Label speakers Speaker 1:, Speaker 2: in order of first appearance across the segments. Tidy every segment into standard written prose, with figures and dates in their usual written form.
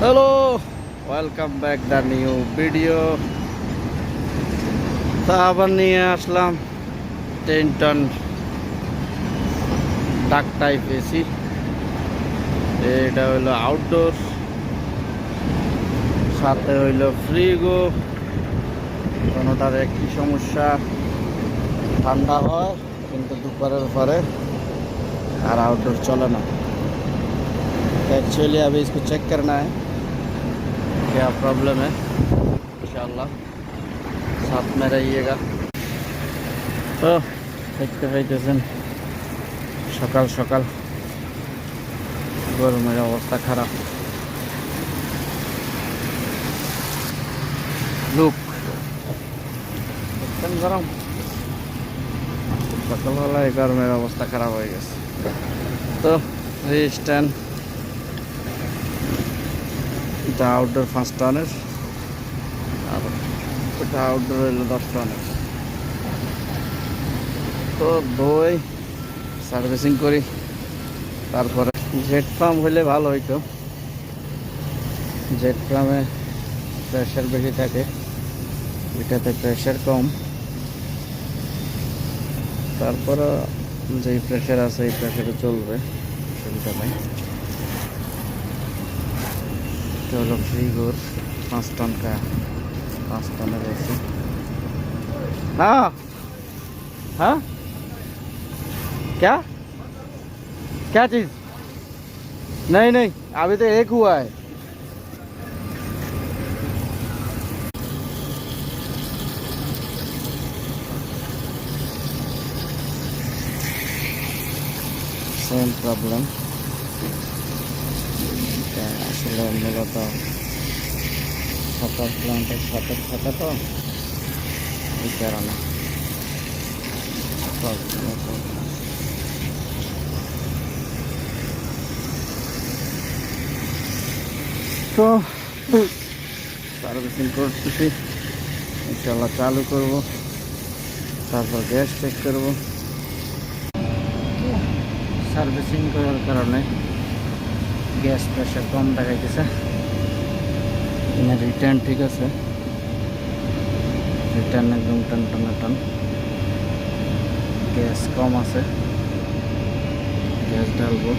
Speaker 1: Hello, welcome back the new video. তা আবার নিয়ে আসলাম 10 টন ডাক টাইপ এসি। এটা হইলো আউটডোর, সাথে হইলো ফ্রিগো। কোনোটার একই সমস্যা, ঠান্ডা হয় কিন্তু দুপুরের পরে আর आउटडोर चले ना। एक्चुअली अभी इसको चेक करना है क्या प्रॉब्लम है। इंशाल्लाह साथ में रहिएगा। तो देखते पाइতেছেন সকাল সকাল গরমের অবস্থা খারাপ। লুক দেখছেন গরম, সকালবেলায় গরমের অবস্থা খারাপ হয়ে গেছে। তো এই স্ট্যান্ড এটা আউটডোর 5 টনের আর এটা আউটডোর হলো 10 টনের। তো দই সার্ভিসিং করি, তারপরে জেট পাম্প হলে ভালো হইতো। জেট পাম্পে প্রেশার বেশি থাকে, এটাতে প্রেশার কম। তারপরে যেই প্রেশার আছে এই প্রেশারে চলবে, অসুবিধা নাই। এটা হলো ফ্রিগোর 5 टन का 5 टनर एसी। हाँ हाँ, क्या क्या चीज़? नहीं नहीं, अभी तो एक हुआ है। सेम प्रॉब्लम আসলে মূলত সাতার প্ল্যান্টের সাথে থাকে তো এই কারণে। তো সার্ভিসিং করতেছি, ইনশাল্লাহ চালু করব, তারপর গ্যাস চেক করব। সার্ভিসিং করার কারণে গ্যাস প্রেশার কম দেখাইতেছে। রিটার্ন ঠিক আছে, রিটার্ন একদম টান গ্যাস কম আছে। গ্যাস ঢালবো,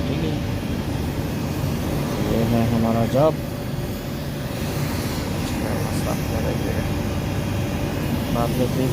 Speaker 1: ठीक है। ये है हमारा जॉब, साफ करेंगे बाद में फिर